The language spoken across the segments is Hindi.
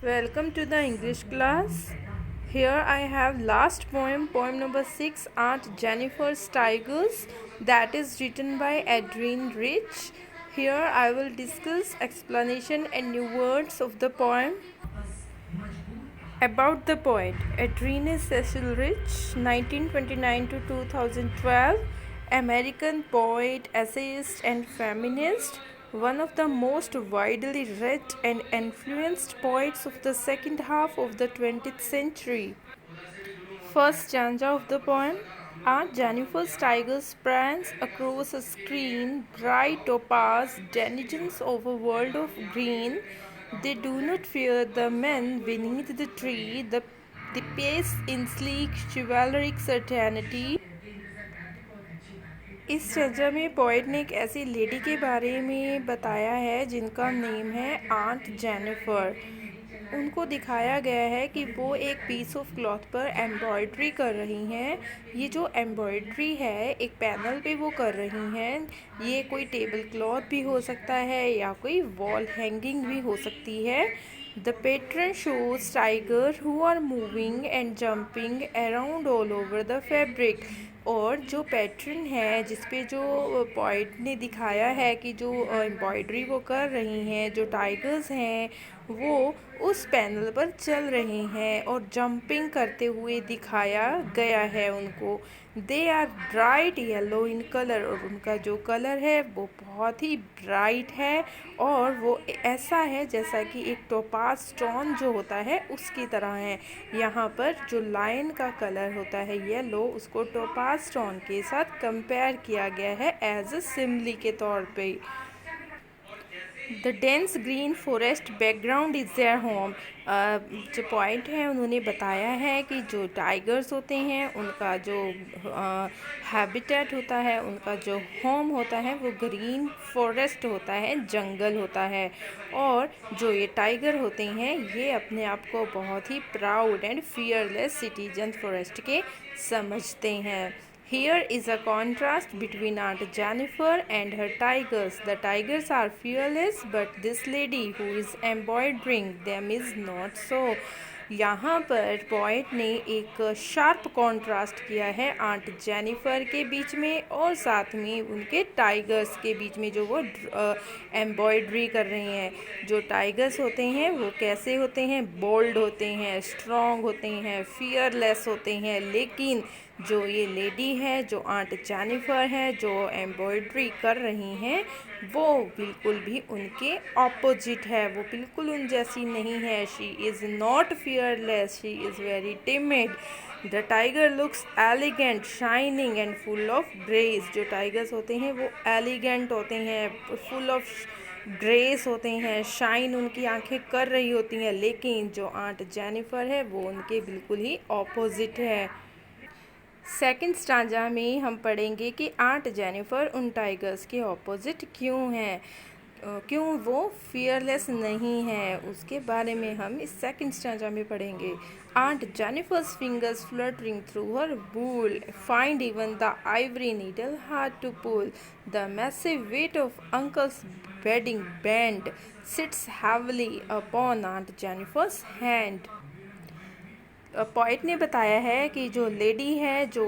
Welcome to the English class. Here I have last poem number 6, Aunt Jennifer's Tigers, that is written by Adrienne Rich. Here I will discuss explanation and new words of the poem. About the poet, Adrienne Cecil Rich, 1929 to 2012, American poet, essayist, and feminist, one of the most widely read and influenced poets of the second half of the 20th century. First stanza of the poem. Aunt Jennifer's tigers prance across a screen, bright topaz, denizens of a world of green. They do not fear the men beneath the tree, the pace in sleek chivalric certainty. इस स्टेंजा में पोएट ने एक ऐसी लेडी के बारे में बताया है जिनका नेम है आंट जेनिफर। उनको दिखाया गया है कि वो एक पीस ऑफ क्लॉथ पर एम्ब्रॉयड्री कर रही हैं। ये जो एम्ब्रॉयड्री है एक पैनल पे वो कर रही हैं। ये कोई टेबल क्लॉथ भी हो सकता है या कोई वॉल हैंगिंग भी हो सकती है। The patron shows tigers who are moving and jumping around all over the fabric. और जो पैटर्न है जिस पे जो पोइट ने दिखाया है कि जो एम्ब्रॉयडरी वो कर रही हैं, जो टाइगर्स हैं वो उस पैनल पर चल रहे हैं और जंपिंग करते हुए दिखाया गया है उनको। They are bright yellow in colour, और उनका जो कलर है वो बहुत ही ब्राइट है और वो ऐसा है जैसा कि एक टोपाज स्टोन जो होता है उसकी तरह है। यहाँ पर जो लाइन का कलर होता है येलो, उसको टोपाज स्टोन के साथ कंपेयर किया गया है एज अ सिमली के तौर पे। The dense green forest background is their home. जो पॉइंट है उन्होंने बताया है कि जो टाइगर्स होते हैं उनका जो हैबिटेट होता है, उनका जो होम होता है वो ग्रीन फॉरेस्ट होता है, जंगल होता है। और जो ये टाइगर होते हैं ये अपने आप को बहुत ही proud and fearless citizen forest के समझते हैं। Here is a contrast between Aunt Jennifer and her tigers. The tigers are fearless, but this lady who is embroidering them is not so. यहाँ पर पोएट ने एक शार्प कॉन्ट्रास्ट किया है आंट जेनिफर के बीच में और साथ में उनके टाइगर्स के बीच में जो वो एम्ब्रॉयड्री कर रही हैं। जो टाइगर्स होते हैं वो कैसे होते हैं? बोल्ड होते हैं, स्ट्रॉन्ग होते हैं, फियरलेस होते हैं। लेकिन जो ये लेडी है, जो आंट जेनिफर है, जो एम्ब्रॉयड्री कर रही हैं, वो बिल्कुल भी उनके ऑपोजिट है। वो बिल्कुल उन जैसी नहीं है। She is not fearless, she is very timid. The tiger looks elegant, shining and full of grace. जो टाइगर्स होते हैं वो एलिगेंट होते हैं, फुल ऑफ ग्रेस होते हैं, शाइन उनकी आंखें कर रही होती हैं। लेकिन जो आंट जेनिफर है वो उनके बिल्कुल ही ऑपोजिट है। सेकंड स्टांजा में हम पढ़ेंगे कि आंट जेनिफर उन टाइगर्स के ऑपोजिट क्यों हैं, क्यों वो फियरलेस नहीं है, उसके बारे में हम इस सेकंड स्टांजा में पढ़ेंगे। Aunt Jennifer's fingers fluttering through her wool find even the ivory needle hard to pull. The massive weight of uncle's wedding band sits heavily upon aunt Jennifer's hand. Poet ने बताया है कि जो लेडी है जो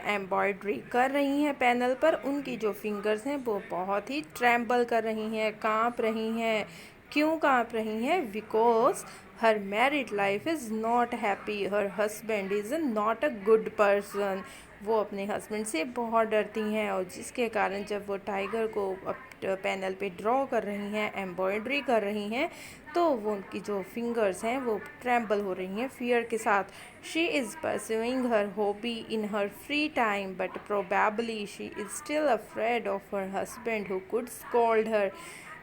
एम्ब्रॉयड्री कर रही हैं पैनल पर, उनकी जो फिंगर्स हैं वो बहुत ही ट्रैम्बल कर रही हैं, कांप रही हैं। क्यों कांप रही हैं? Because her married life is not happy, her husband is not a good person. वो अपने हस्बैंड से बहुत डरती हैं और जिसके कारण जब वो टाइगर को पैनल पे ड्रॉ कर रही हैं, एम्ब्रॉयड्री कर रही हैं, तो वो उनकी जो फिंगर्स हैं वो ट्रैम्बल हो रही हैं फियर के साथ। She is pursuing her hobby in her free time but probably she is still afraid of her husband who could scold her.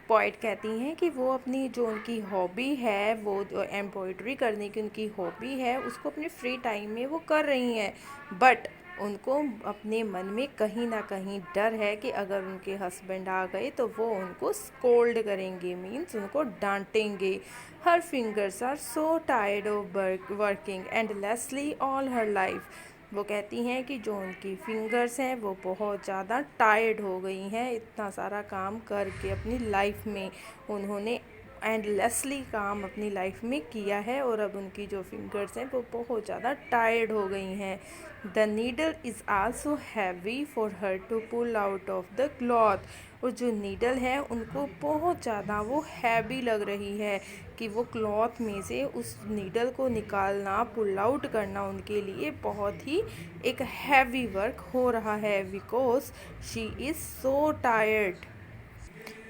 Poet कहती हैं कि वो अपनी जो उनकी हॉबी है, वो जो एम्ब्रॉयड्री करने की उनकी हॉबी है, उसको अपने फ्री टाइम में वो कर रही हैं। बट उनको अपने मन में कहीं ना कहीं डर है कि अगर उनके हस्बैंड आ गए तो वो उनको स्कोल्ड करेंगे, मीन्स उनको डांटेंगे। Her fingers are so tired of working endlessly all her life. वो कहती हैं कि जो उनकी फिंगर्स हैं वो बहुत ज़्यादा टायर्ड हो गई हैं इतना सारा काम करके अपनी लाइफ में। उन्होंने एंडलेसली काम अपनी लाइफ में किया है और अब उनकी जो फिंगर्स हैं वो बहुत ज़्यादा टायर्ड हो गई हैं। The needle is also heavy for her to pull out of the cloth. और जो नीडल है उनको बहुत ज़्यादा वो हैवी लग रही है कि वो क्लॉथ में से उस नीडल को निकालना, पुल आउट करना उनके लिए बहुत ही एक हैवी वर्क हो रहा है, because she is so tired.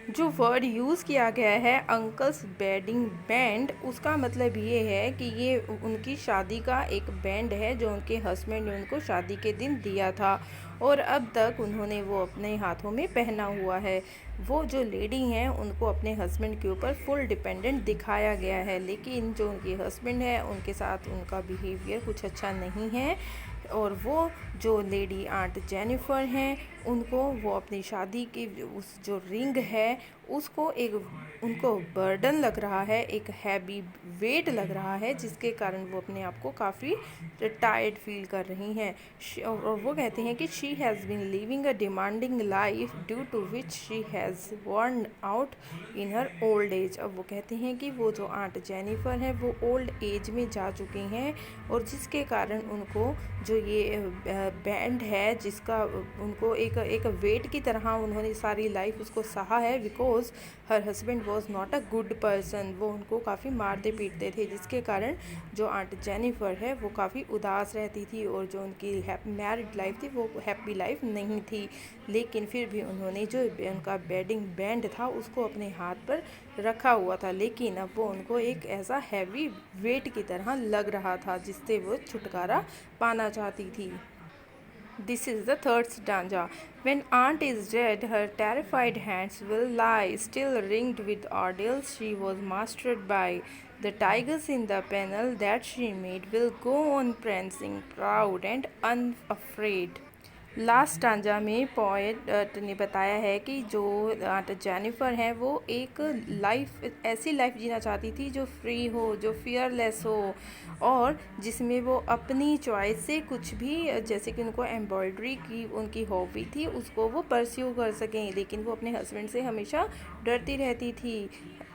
जो वर्ड यूज़ किया गया है अंकल्स वेडिंग बैंड, उसका मतलब ये है कि ये उनकी शादी का एक बैंड है जो उनके हस्बैंड ने उनको शादी के दिन दिया था और अब तक उन्होंने वो अपने हाथों में पहना हुआ है। वो जो लेडी हैं उनको अपने हस्बैंड के ऊपर फुल डिपेंडेंट दिखाया गया है, लेकिन जो उनके हस्बैंड है उनके साथ उनका बिहेवियर कुछ अच्छा नहीं है और वो जो लेडी आंट जेनिफर हैं उनको वो अपनी शादी की उस जो रिंग है उसको एक उनको बर्डन लग रहा है, एक हैवी वेट लग रहा है, जिसके कारण वो अपने आप को काफ़ी टायर्ड फील कर रही हैं। और वो कहते हैं कि she has been living a demanding life due to which she has worn out in her old age. अब वो कहते हैं कि वो जो आंट जेनिफर है वो ओल्ड एज में जा चुकी हैं और जिसके कारण उनको जो ये बैंड है जिसका उनको एक वेट की तरह उन्होंने सारी लाइफ उसको सहा है, because her husband was not a good person. वो उनको काफ़ी मारते पीटते थे, जिसके कारण जो आंट जेनिफर है वो काफ़ी उदास रहती थी और जो उनकी मैरिड लाइफ थी वो हैप्पी लाइफ नहीं थी। लेकिन फिर भी उन्होंने जो उनका वेडिंग बैंड था उसको अपने हाथ पर रखा हुआ था, लेकिन अब वो उनको एक ऐसा हैवी वेट की तरह लग रहा था जिससे वो छुटकारा पाना चाहती थी। This is the third stanza. When aunt is dead, her terrified hands will lie, still ringed with ordeals she was mastered by. The tigers in the panel that she made will go on prancing, proud and unafraid. Last stanza में पोएट ने बताया है कि जो आंट जेनिफर है वो एक लाइफ ऐसी लाइफ जीना चाहती थी जो फ्री हो, जो फियरलेस हो और जिसमें वो अपनी चॉइस से कुछ भी, जैसे कि उनको एम्ब्रॉयडरी की उनकी हॉबी थी उसको वो परस्यू कर सकें, लेकिन वो अपने हस्बैंड से हमेशा डरती रहती थी।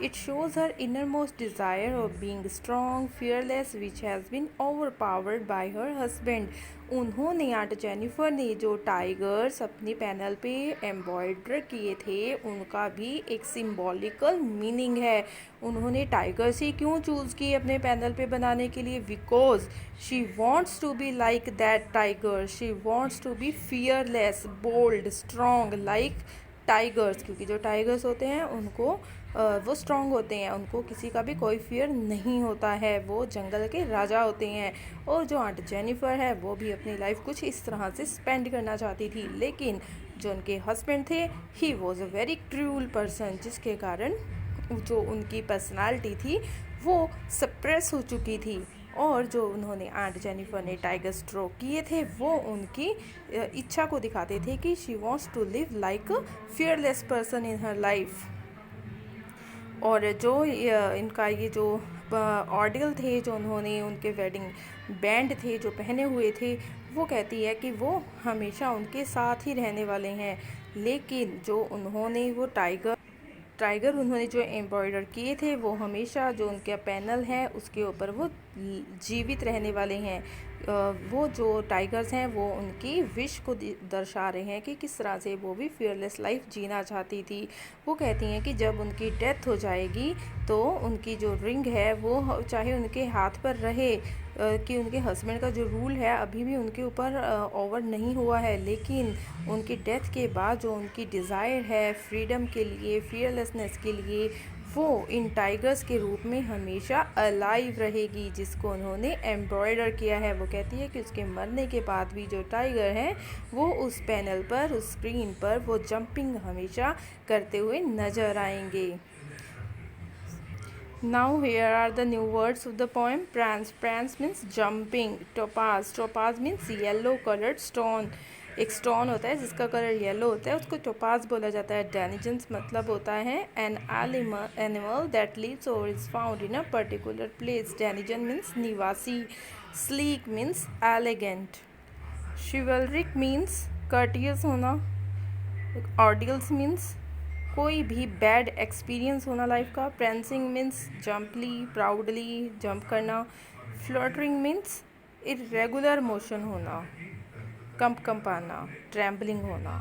It shows her innermost desire of being strong fearless which has been overpowered by her husband. उन्होंने आंट जेनिफर ने जो टाइगर्स अपने पैनल पे एम्ब्रॉयडर किए थे उनका भी एक सिंबॉलिकल मीनिंग है। उन्होंने टाइगर्स ही क्यों चूज़ किए अपने पैनल पे बनाने के लिए? Because she wants to be like that tiger, she wants to be fearless, bold, strong like tigers, क्योंकि जो टाइगर्स होते हैं उनको वो स्ट्रॉन्ग होते हैं, उनको किसी का भी कोई फियर नहीं होता है, वो जंगल के राजा होते हैं। और जो आंट जेनिफर है वो भी अपनी लाइफ कुछ इस तरह से स्पेंड करना चाहती थी, लेकिन जो उनके हस्बैंड थे he was a very cruel person, जिसके कारण जो उनकी पर्सनालिटी थी वो सप्रेस हो चुकी थी। और जो उन्होंने आंट जेनिफर ने टाइगर स्ट्रोक किए थे वो उनकी इच्छा को दिखाते थे कि she wants to live like a fearless person in her life. और जो इनका ये जो ऑर्डियल थे जो उन्होंने उनके वेडिंग बैंड थे जो पहने हुए थे, वो कहती है कि वो हमेशा उनके साथ ही रहने वाले हैं, लेकिन जो उन्होंने वो टाइगर उन्होंने जो एम्ब्रॉयडर किए थे वो हमेशा जो उनका पैनल है उसके ऊपर वो जीवित रहने वाले हैं। वो जो टाइगर्स हैं वो उनकी विश को दर्शा रहे हैं कि किस तरह से वो भी फियरलेस लाइफ जीना चाहती थी। वो कहती हैं कि जब उनकी डेथ हो जाएगी तो उनकी जो रिंग है वो चाहे उनके हाथ पर रहे, कि उनके हस्बैंड का जो रूल है अभी भी उनके ऊपर ओवर नहीं हुआ है, लेकिन उनकी डेथ के बाद जो उनकी डिज़ायर है फ्रीडम के लिए, फियरलेसनेस के लिए, वो इन टाइगर्स के रूप में हमेशा अलाइव रहेगी, जिसको उन्होंने एम्ब्रॉयडर किया है। वो कहती है कि उसके मरने के बाद भी जो टाइगर हैं वो उस पैनल पर, उस स्क्रीन पर वो जंपिंग हमेशा करते हुए नज़र आएंगे। Now here are the new words of the poem. Prance. Prance means jumping. Topaz. Topaz means yellow colored stone. एक स्टोन होता है जिसका कलर येलो होता है, उसको टोपाज बोला जाता है। डेनिजेंस मतलब होता है एन एनिमल दैट लिव्स और is found in a particular place. Denizen means निवासी। Sleek means elegant. Chivalric means courteous होना। ऑर्डियल्स मीन्स कोई भी बैड एक्सपीरियंस होना लाइफ का। Prancing means jumpily proudly jump करना। फ्लटरिंग मीन्स इरेगुलर मोशन होना, कंपाना, ट्रैम्बलिंग होना।